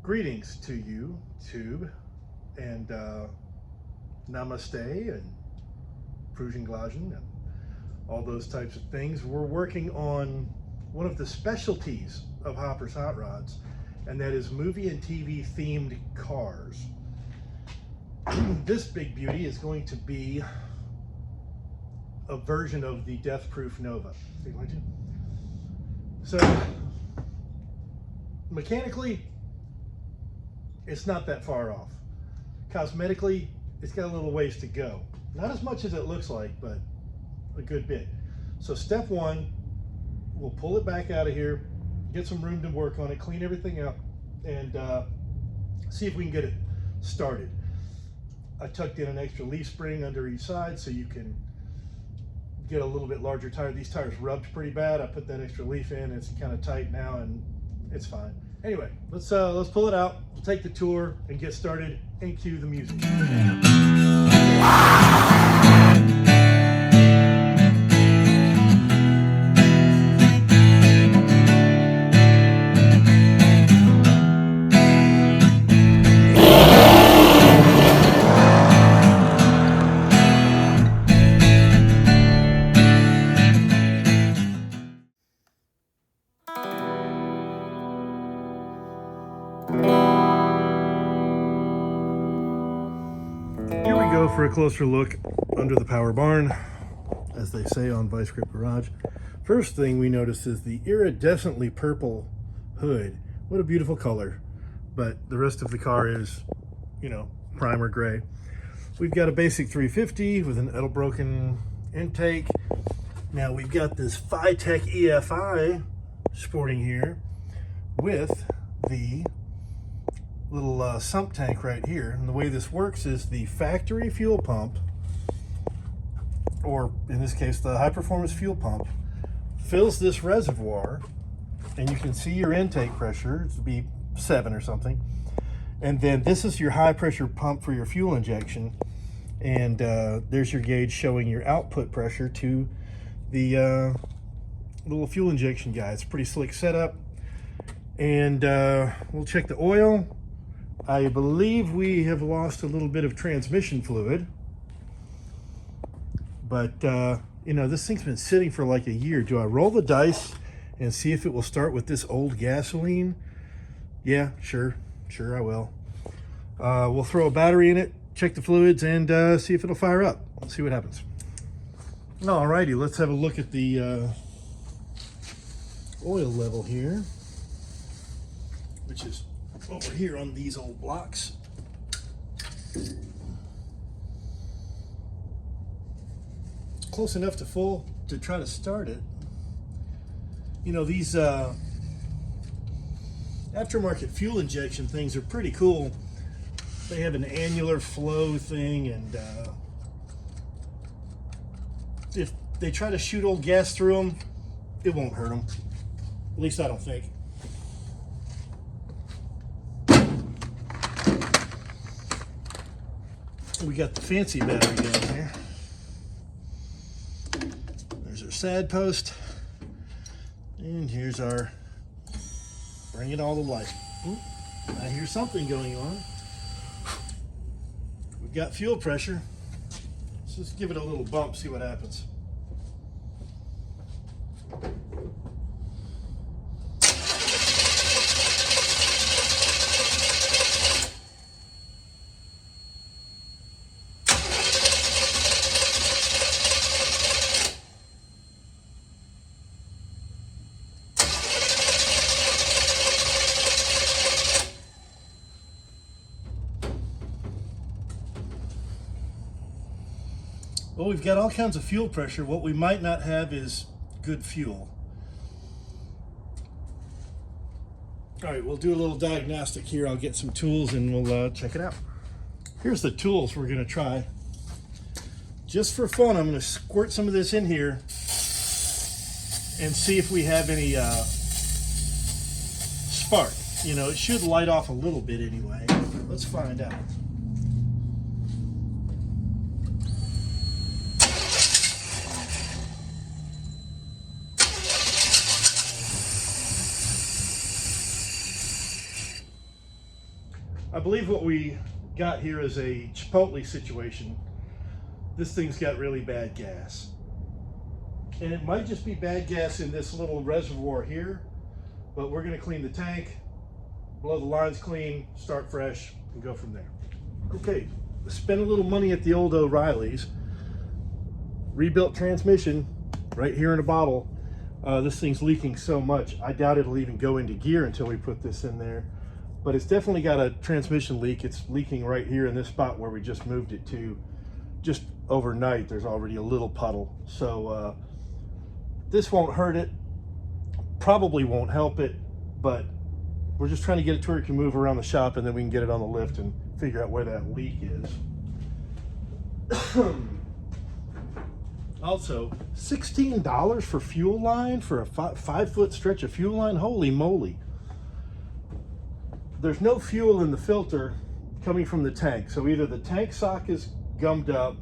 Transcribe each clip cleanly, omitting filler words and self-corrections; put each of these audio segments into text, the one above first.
Greetings to you, Tube, and Namaste, and Frühjänglagen, and all those types of things. We're working on one of the specialties of Hopper's Hot Rods, and that is movie and TV themed cars. This big beauty is going to be a version of the Death Proof Nova. So, mechanically, it's not that far off. Cosmetically, it's got a little ways to go. Not as much as it looks like, but a good bit. So step one, we'll pull it back out of here, get some room to work on it, clean everything up, and see if we can get it started. I tucked in an extra leaf spring under each side so you can get a little bit larger tire. These tires rubbed pretty bad. I put that extra leaf in. It's kind of tight now and it's fine. Anyway, let's pull it out. We'll take the tour and get started and cue the music. For a closer look under the power barn, as they say on Vice Grip Garage. First thing we notice is the iridescently purple hood. What a beautiful color. But the rest of the car is, you know, primer gray. We've got a basic 350 with an Edelbroken intake. Now we've got this Phytech EFI sporting here with the little sump tank right here. And the way this works is the factory fuel pump, or in this case the high performance fuel pump, fills this reservoir, and you can see your intake pressure. It's be 7 or something, and then this is your high pressure pump for your fuel injection, and there's your gauge showing your output pressure to the little fuel injection guy. It's a pretty slick setup. And we'll check the oil. I believe we have lost a little bit of transmission fluid, but you know, this thing's been sitting for like a year. Do I roll the dice and see if it will start with this old gasoline? Yeah, sure I will. We'll throw a battery in it, check the fluids, and see if it'll fire up. Let's see what happens. Alrighty, let's have a look at the oil level here, which is over here on these old blocks. Close enough to full to try to start it. You know, these aftermarket fuel injection things are pretty cool. They have an annular flow thing, and if they try to shoot old gas through them, it won't hurt them. At least I don't think. We got the fancy battery down here. There's our sad post. And here's our bring it all to life. Ooh, I hear something going on. We've got fuel pressure. Let's just give it a little bump, see what happens. Well, we've got all kinds of fuel pressure. What we might not have is good fuel. All right, we'll do a little diagnostic here. I'll get some tools and we'll check it out. Here's the tools we're gonna try. Just for fun, I'm gonna squirt some of this in here and see if we have any spark. You know, it should light off a little bit anyway. Let's find out. I believe what we got here is a Chipotle situation. This thing's got really bad gas. And it might just be bad gas in this little reservoir here, but we're gonna clean the tank, blow the lines clean, start fresh, and go from there. Okay, spend a little money at the old O'Reilly's. Rebuilt transmission right here in a bottle. This thing's leaking so much, I doubt it'll even go into gear until we put this in there. But it's definitely got a transmission leak. It's leaking right here in this spot where we just moved it to. Just overnight, there's already a little puddle. So this won't hurt it, probably won't help it, but we're just trying to get it to where it can move around the shop, and then we can get it on the lift and figure out where that leak is. Also, $16 for fuel line for a 5-foot stretch of fuel line? Holy moly. There's no fuel in the filter coming from the tank. So either the tank sock is gummed up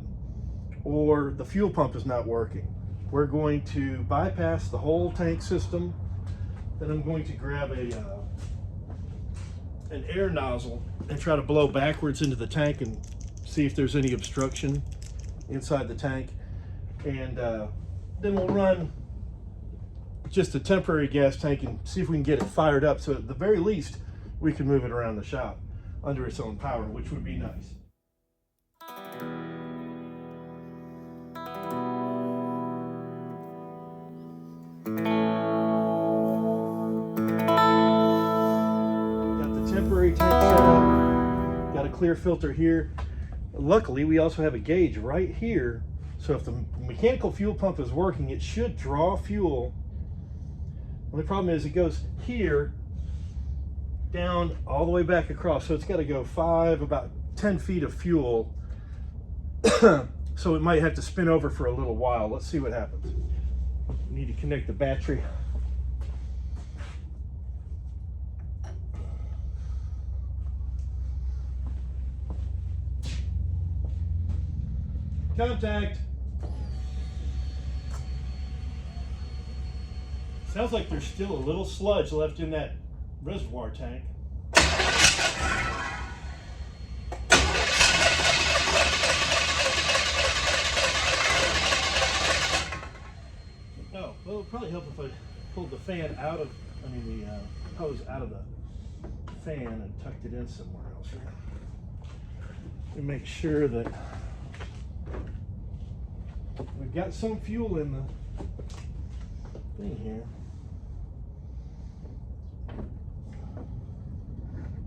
or the fuel pump is not working. We're going to bypass the whole tank system. Then I'm going to grab an air nozzle and try to blow backwards into the tank and see if there's any obstruction inside the tank. And then we'll run just a temporary gas tank and see if we can get it fired up, so at the very least we can move it around the shop under its own power, which would be nice. Got the temporary tank set up, got a clear filter here. Luckily we also have a gauge right here. So if the mechanical fuel pump is working, it should draw fuel. The only problem is it goes here, down, all the way back across. So it's got to go about 10 feet of fuel. So it might have to spin over for a little while. Let's see what happens. We need to connect the battery. Contact. Sounds like there's still a little sludge left in that reservoir tank. Oh, well, it would probably help if I pulled the fan out of, the hose out of the fan and tucked it in somewhere else here. Let me make sure that we've got some fuel in the thing here.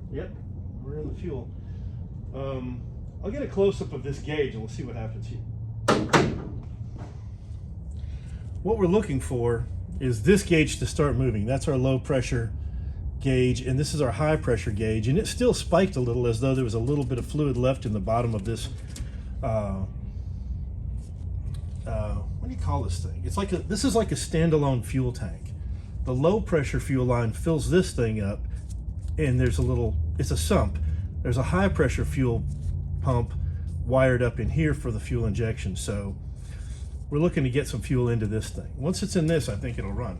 Yep, we're in the fuel. I'll get a close-up of this gauge and we'll see what happens here. What we're looking for is this gauge to start moving. That's our low pressure gauge, and this is our high pressure gauge, and it still spiked a little as though there was a little bit of fluid left in the bottom of this what do you call this thing? It's like this is like a standalone fuel tank. The low pressure fuel line fills this thing up, and there's it's a sump. There's a high pressure fuel pump wired up in here for the fuel injection. So we're looking to get some fuel into this thing. Once it's in this, I think it'll run.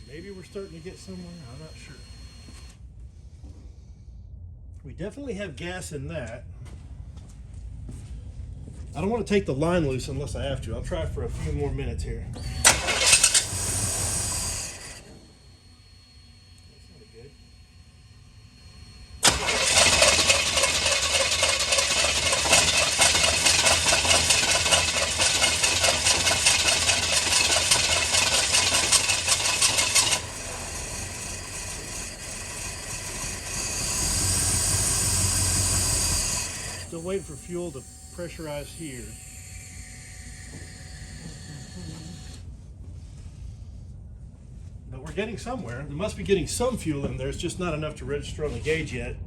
Maybe we're starting to get somewhere, I'm not sure. We definitely have gas in that. I don't want to take the line loose unless I have to. I'll try for a few more minutes here. Still waiting for fuel to pressurize here. But we're getting somewhere. There must be getting some fuel in there. It's just not enough to register on the gauge yet.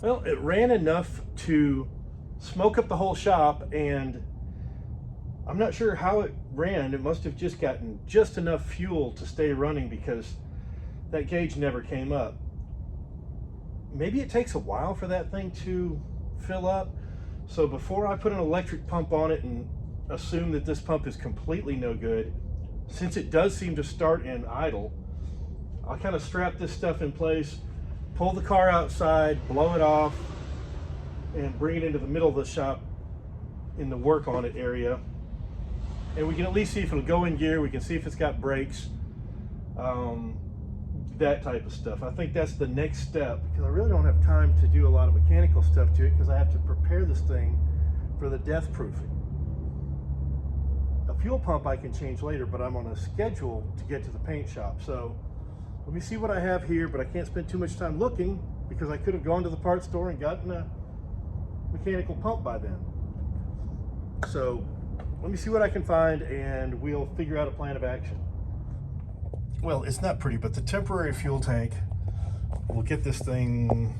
Well, it ran enough to smoke up the whole shop, and I'm not sure how it ran. It must have just gotten just enough fuel to stay running, because that gauge never came up. Maybe it takes a while for that thing to fill up. So before I put an electric pump on it and assume that this pump is completely no good, since it does seem to start and idle, I'll kind of strap this stuff in place, pull the car outside, blow it off, and bring it into the middle of the shop in the work on it area. And we can at least see if it'll go in gear. We can see if it's got brakes, that type of stuff. I think that's the next step, because I really don't have time to do a lot of mechanical stuff to it, because I have to prepare this thing for the death proofing. A fuel pump I can change later, but I'm on a schedule to get to the paint shop. So let me see what I have here, but I can't spend too much time looking, because I could have gone to the parts store and gotten a mechanical pump by then. So let me see what I can find, and we'll figure out a plan of action. Well, it's not pretty, but the temporary fuel tank will get this thing,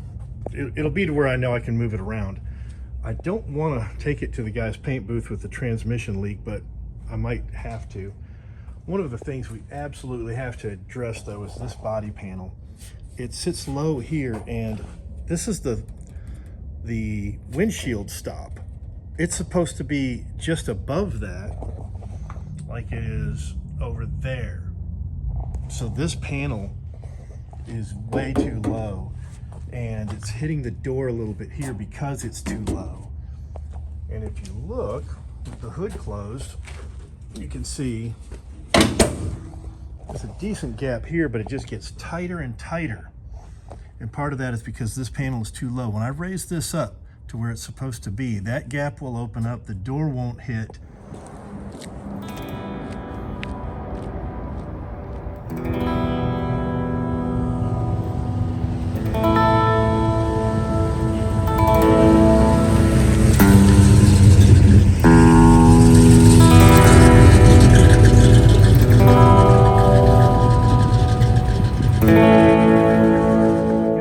it'll be to where I know I can move it around. I don't want to take it to the guy's paint booth with the transmission leak, but I might have to. One of the things we absolutely have to address, though, is this body panel. It sits low here, and this is the windshield stop. It's supposed to be just above that, like it is over there. So this panel is way too low, and it's hitting the door a little bit here because it's too low. And if you look with the hood closed, you can see there's a decent gap here, but it just gets tighter and tighter. And part of that is because this panel is too low. When I raise this up to where it's supposed to be, that gap will open up, the door won't hit.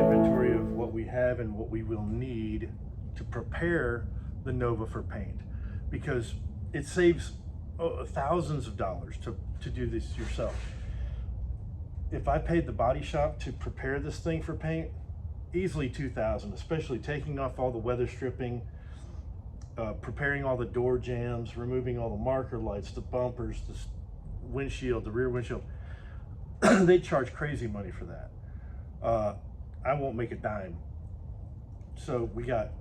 Inventory of what we have and what we will need to prepare the Nova for paint, because it saves thousands of dollars to do this yourself. If I paid the body shop to prepare this thing for paint, easily $2,000, especially taking off all the weather stripping, preparing all the door jambs, removing all the marker lights, the bumpers, the windshield, the rear windshield. They charge crazy money for that. I won't make a dime. So we got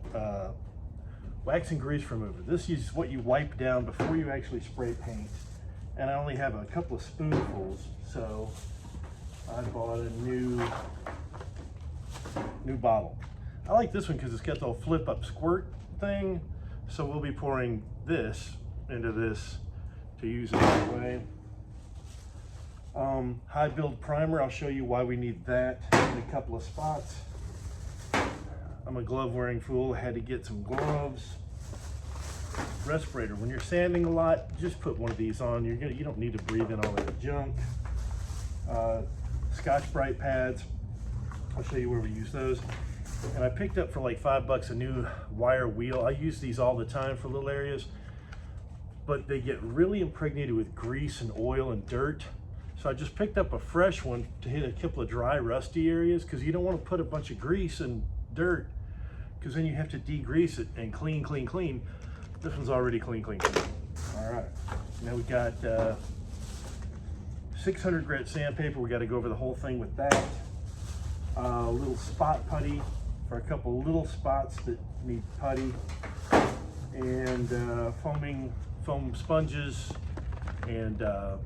wax and grease remover. This is what you wipe down before you actually spray paint. And I only have a couple of spoonfuls, so I bought a new bottle. I like this one because it's got the little flip up squirt thing. So we'll be pouring this into this to use it that way. High build primer, I'll show you why we need that in a couple of spots. I'm a glove wearing fool, I had to get some gloves. Respirator, when you're sanding a lot, just put one of these on. You don't need to breathe in all that junk. Scotch Brite pads, I'll show you where we use those. And I picked up for like $5 a new wire wheel. I use these all the time for little areas, but they get really impregnated with grease and oil and dirt. So I just picked up a fresh one to hit a couple of dry, rusty areas, because you don't want to put a bunch of grease and dirt, because then you have to degrease it and clean, clean, clean. This one's already clean, clean, clean. All right, now we got 600 grit sandpaper. We got to go over the whole thing with that. A little spot putty for a couple little spots that need putty, and foam sponges, and a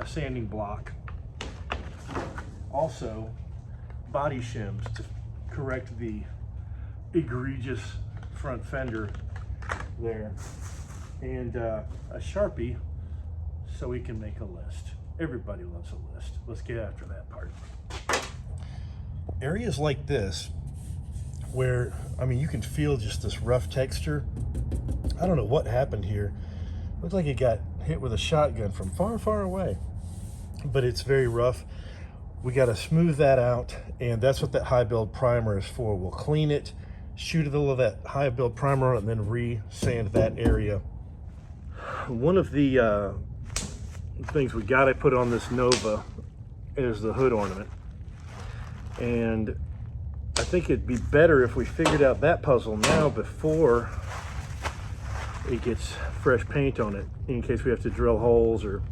sanding block. Also, body shims to correct the egregious front fender there, and a Sharpie so we can make a list. Everybody loves a list. Let's get after that part. Areas like this where, I mean, you can feel just this rough texture. I don't know what happened here. Looks like it got hit with a shotgun from far, far away, but it's very rough. We got to smooth that out, and that's what that high build primer is for. We'll clean it, shoot a little of that high build primer and then re-sand that area. One of the things we got to put on this Nova is the hood ornament, and I think it'd be better if we figured out that puzzle now before it gets fresh paint on it, in case we have to drill holes or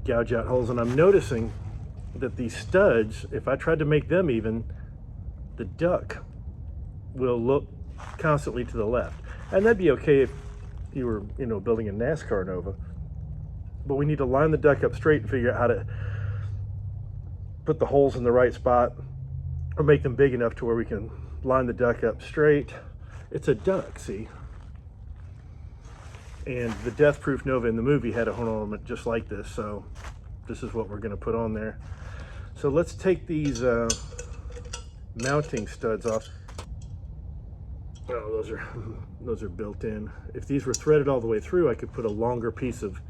gouge out holes. And I'm noticing that these studs, if I tried to make them even, the duck will look constantly to the left. And that'd be okay if you were, you know, building a NASCAR Nova, but we need to line the duck up straight and figure out how to put the holes in the right spot, or make them big enough to where we can line the duck up straight. It's a duck, see? And the Death Proof Nova in the movie had a hood ornament just like this, so this is what we're gonna put on there. So let's take these mounting studs off. Oh, those are built in. If these were threaded all the way through, I could put a longer piece of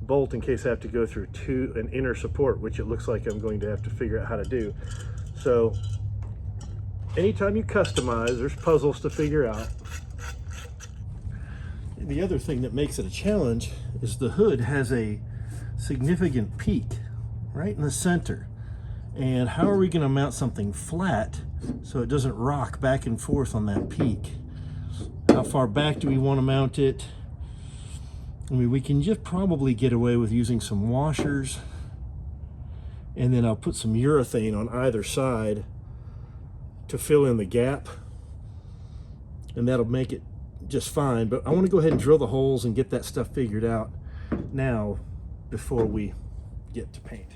bolt in case I have to go through an inner support, which it looks like I'm going to have to figure out how to do. So anytime you customize, there's puzzles to figure out. The other thing that makes it a challenge is the hood has a significant peak right in the center. And how are we going to mount something flat so it doesn't rock back and forth on that peak? How far back do we want to mount it? I mean, we can just probably get away with using some washers, and then I'll put some urethane on either side to fill in the gap, and that'll make it just fine. But I want to go ahead and drill the holes and get that stuff figured out now before we get to paint.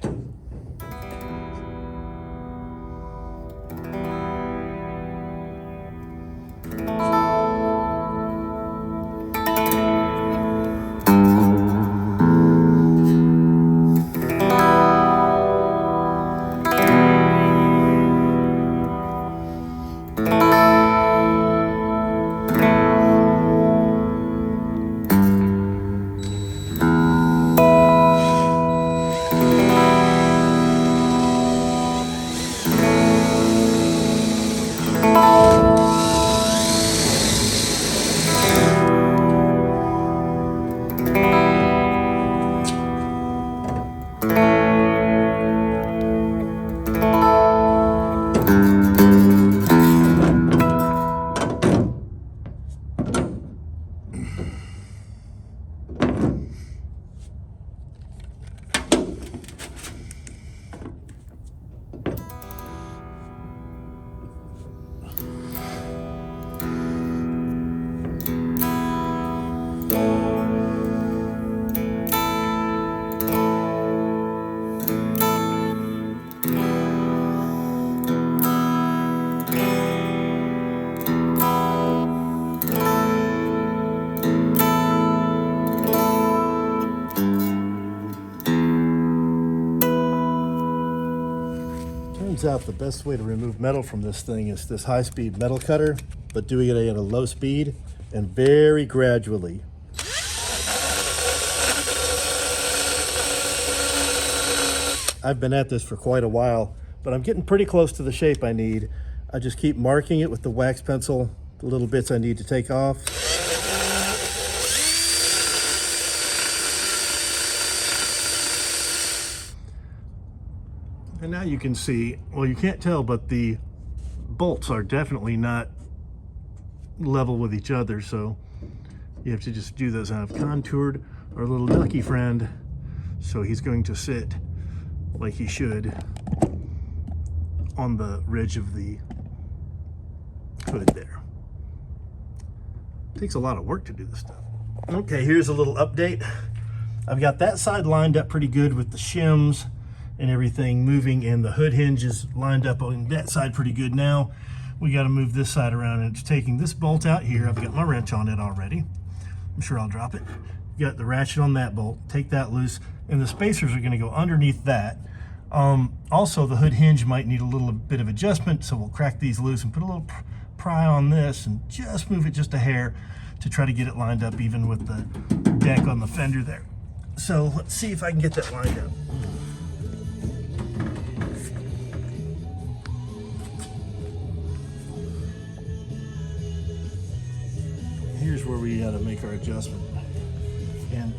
Turns out the best way to remove metal from this thing is this high-speed metal cutter, but doing it at a low speed and very gradually. I've been at this for quite a while, but I'm getting pretty close to the shape I need. I just keep marking it with the wax pencil, the little bits I need to take off. And now you can see, well, you can't tell, but the bolts are definitely not level with each other, so you have to just do those. I've contoured our little ducky friend, so he's going to sit like he should on the ridge of the hood there. It takes a lot of work to do this stuff. Okay, here's a little update. I've got that side lined up pretty good with the shims and everything moving, and the hood hinge is lined up on that side pretty good. Now we got to move this side around, and it's taking this bolt out here. I've got my wrench on it already. I'm sure I'll drop it. Got the ratchet on that bolt. Take that loose, and the spacers are going to go underneath that. Also, the hood hinge might need a little bit of adjustment, so we'll crack these loose and put a little pry on this and just move it just a hair to try to get it lined up even with the deck on the fender there. So let's see if I can get that lined up. here's where we gotta make our adjustment. And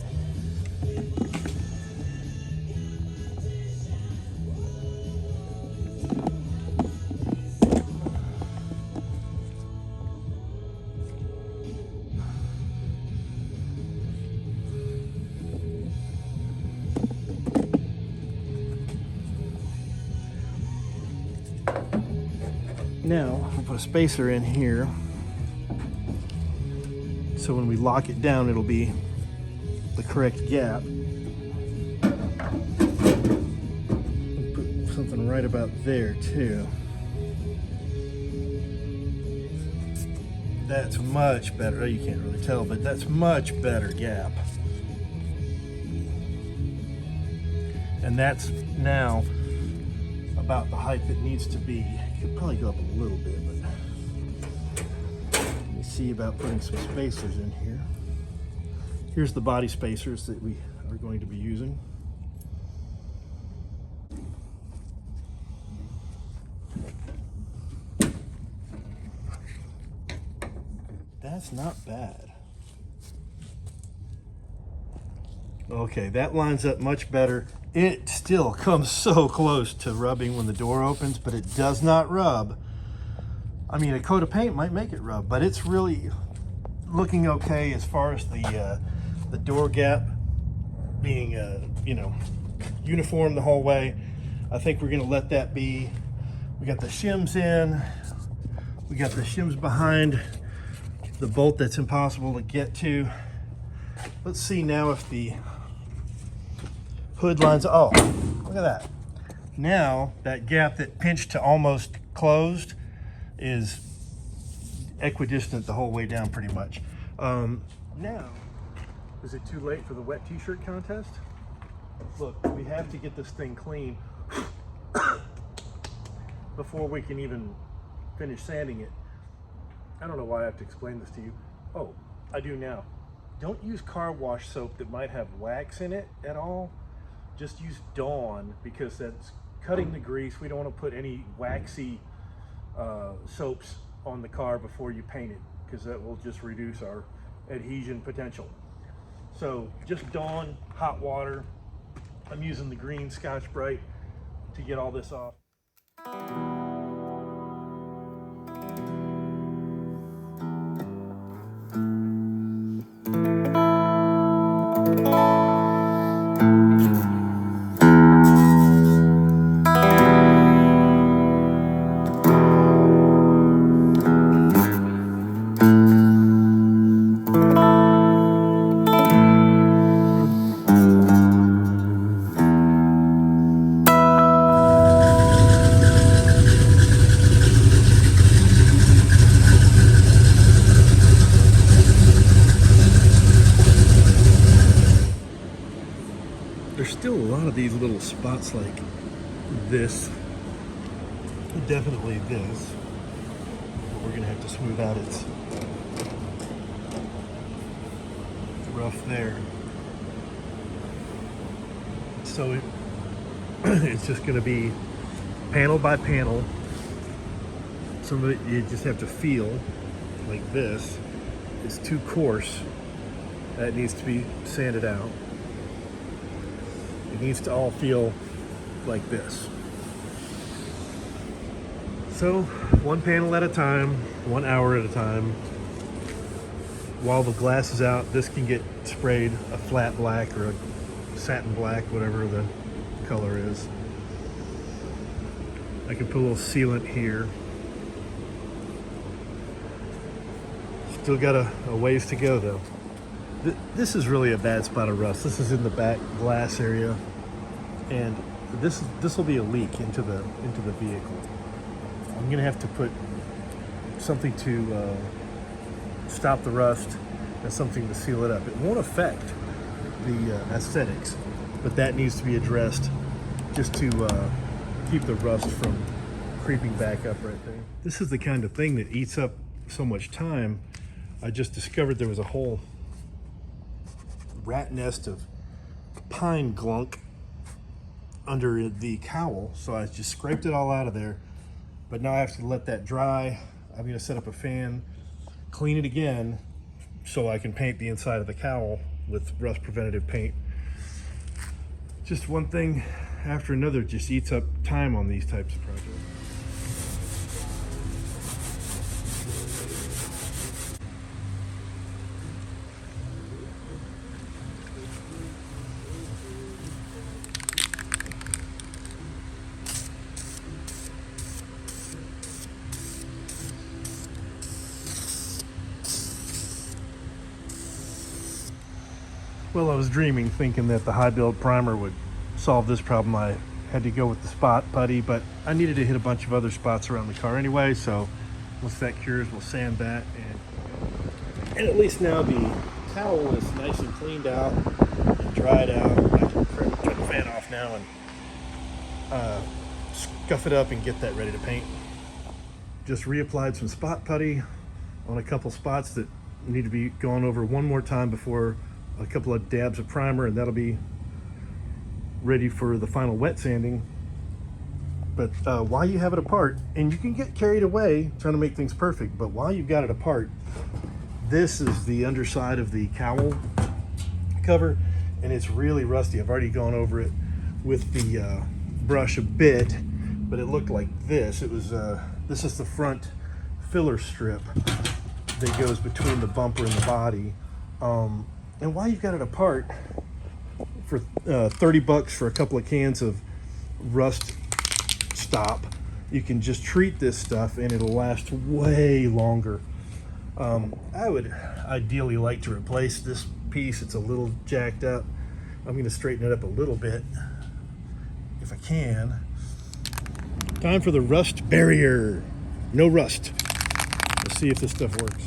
now I'll put a spacer in here, so when we lock it down, it'll be the correct gap. Put something right about there too. That's much better. Oh, you can't really tell, but that's much better gap. And that's now about the height it needs to be. Could probably go up a little bit, but let me see about putting some spacers in here. Here's the body spacers that we are going to be using. That's not bad. Okay, that lines up much better. It still comes so close to rubbing when the door opens, but it does not rub. I mean, a coat of paint might make it rub, but it's really looking okay as far as the door gap being, you know, uniform the whole way. I think we're gonna let that be. We got the shims in. We got the shims behind the bolt that's impossible to get to. Let's see now if the hood lines, oh, look at that. Now that gap that pinched to almost closed is equidistant the whole way down pretty much. Now, is it too late for the wet t-shirt contest? Look, we have to get this thing clean before we can even finish sanding it. I don't know why I have to explain this to you. Oh, I do now. Don't use car wash soap that might have wax in it at all. Just use Dawn, because that's cutting the grease. We don't want to put any waxy soaps on the car before you paint it, because that will just reduce our adhesion potential. So just Dawn, hot water. I'm using the green Scotch-Brite to get all this off. There's still a lot of these little spots like this, definitely this, but we're gonna have to smooth out. It's rough there. So it's just gonna be panel by panel. Some of it you just have to feel like this. It's too coarse. That needs to be sanded out. It needs to all feel like this. So one panel at a time, 1 hour at a time. While the glass is out, this can get sprayed a flat black or a satin black, whatever the color is. I can put a little sealant here. Still got a ways to go though. This is really a bad spot of rust. This is in the back glass area, and this will be a leak into the vehicle. I'm gonna have to put something to stop the rust and something to seal it up. It won't affect the aesthetics, but that needs to be addressed just to keep the rust from creeping back up right there. This is the kind of thing that eats up so much time. I just discovered there was a whole rat nest of pine glunk under the cowl, so I just scraped it all out of there. But now I have to let that dry. I'm going to set up a fan, clean it again, so I can paint the inside of the cowl with rust preventative paint. Just one thing after another just eats up time on these types of projects. Well, I was dreaming, thinking that the high build primer would solve this problem. I had to go with the spot putty, but I needed to hit a bunch of other spots around the car anyway, so once that cures, we'll sand that, and at least now the cowl is nice and cleaned out and dried out. I can turn the fan off now and scuff it up and get that ready to paint. Just reapplied some spot putty on a couple spots that need to be gone over one more time before a couple of dabs of primer, and that'll be ready for the final wet sanding. But while you have it apart, and you can get carried away trying to make things perfect, but while you've got it apart, this is the underside of the cowl cover, and it's really rusty. I've already gone over it with the brush a bit, but it looked like this. It was this is the front filler strip that goes between the bumper and the body. And while you've got it apart, for 30 bucks for a couple of cans of rust stop, you can just treat this stuff and it'll last way longer. I would ideally like to replace this piece. It's a little jacked up. I'm going to straighten it up a little bit if I can. Time for the rust barrier. No rust. Let's see if this stuff works.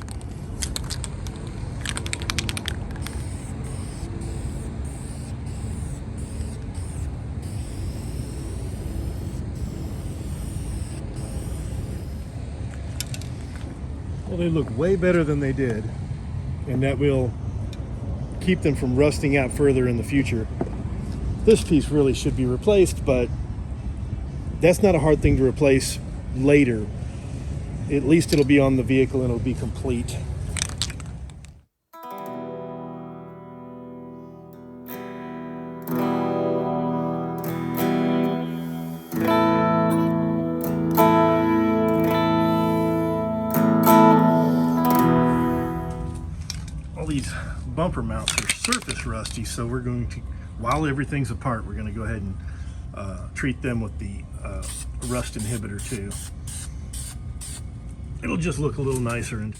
Well, they look way better than they did, and that will keep them from rusting out further in the future. This piece really should be replaced, but that's not a hard thing to replace later. At least it'll be on the vehicle and it'll be complete. These bumper mounts are surface rusty, so we're going to, while everything's apart, we're going to go ahead and treat them with the rust inhibitor too. It'll just look a little nicer. And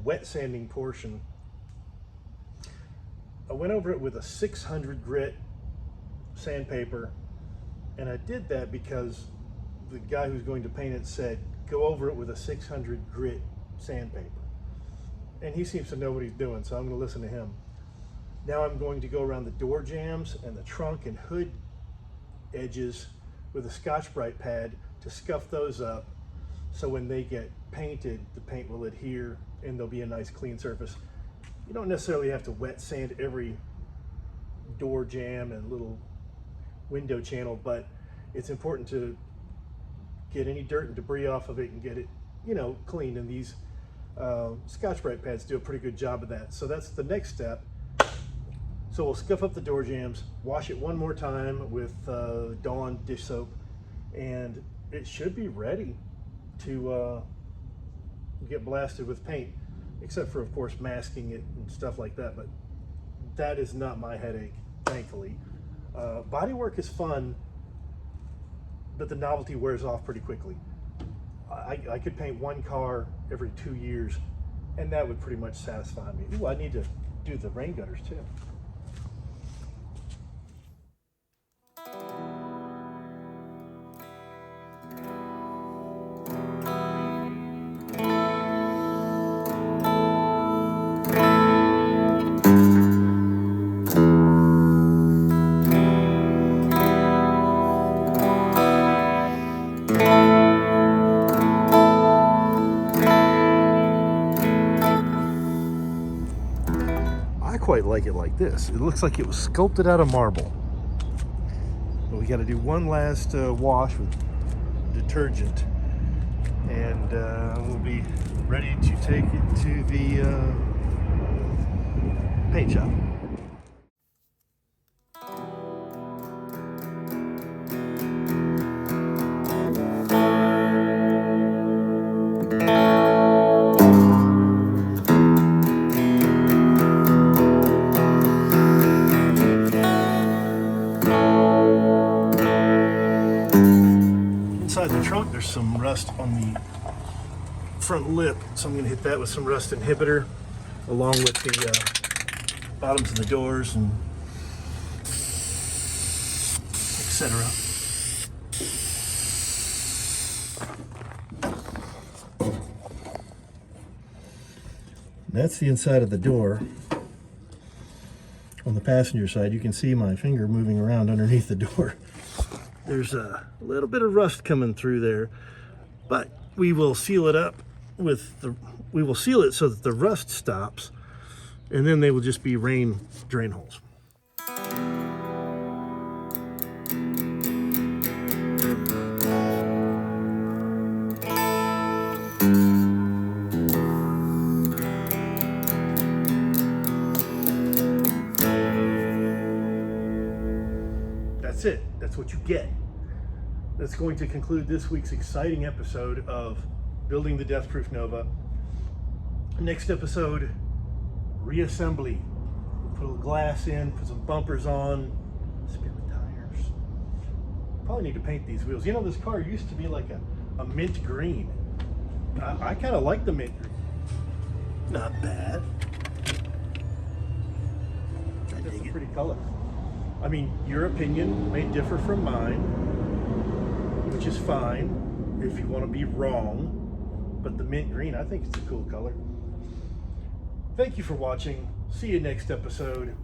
wet sanding portion. I went over it with a 600 grit sandpaper, and I did that because the guy who's going to paint it said go over it with a 600 grit sandpaper, and he seems to know what he's doing, so I'm going to listen to him. Now I'm going to go around the door jambs and the trunk and hood edges with a Scotch-Brite pad to scuff those up, so when they get painted, the paint will adhere and there'll be a nice clean surface. You don't necessarily have to wet sand every door jamb and little window channel, but it's important to get any dirt and debris off of it and get it, you know, clean. And these Scotch-Brite pads do a pretty good job of that. So that's the next step. So we'll scuff up the door jambs, wash it one more time with Dawn dish soap, and it should be ready to get blasted with paint, except for, of course, masking it and stuff like that. But that is not my headache, thankfully. Bodywork is fun, but the novelty wears off pretty quickly. I could paint one car every 2 years, and that would pretty much satisfy me. Ooh, I need to do the rain gutters too. like it like this. It looks like it was sculpted out of marble. But we got to do one last wash with detergent, and we'll be ready to take it to the paint shop. Inside the trunk, there's some rust on the front lip, so I'm going to hit that with some rust inhibitor, along with the bottoms of the doors and etc. That's the inside of the door. On the passenger side, you can see my finger moving around underneath the door. There's a little bit of rust coming through there, but we will seal it up with we will seal it so that the rust stops, and then they will just be rain drain holes. That's it. That's what you get. That's going to conclude this week's exciting episode of Building the Deathproof Nova. Next episode, reassembly. We'll put a little glass in, put some bumpers on, spin the tires. Probably need to paint these wheels. You know, this car used to be like a mint green. I kind of like the mint green. Not bad. That's a pretty color. I mean, your opinion may differ from mine, which is fine if you want to be wrong, but the mint green, I think it's a cool color. Thank you for watching. See you next episode.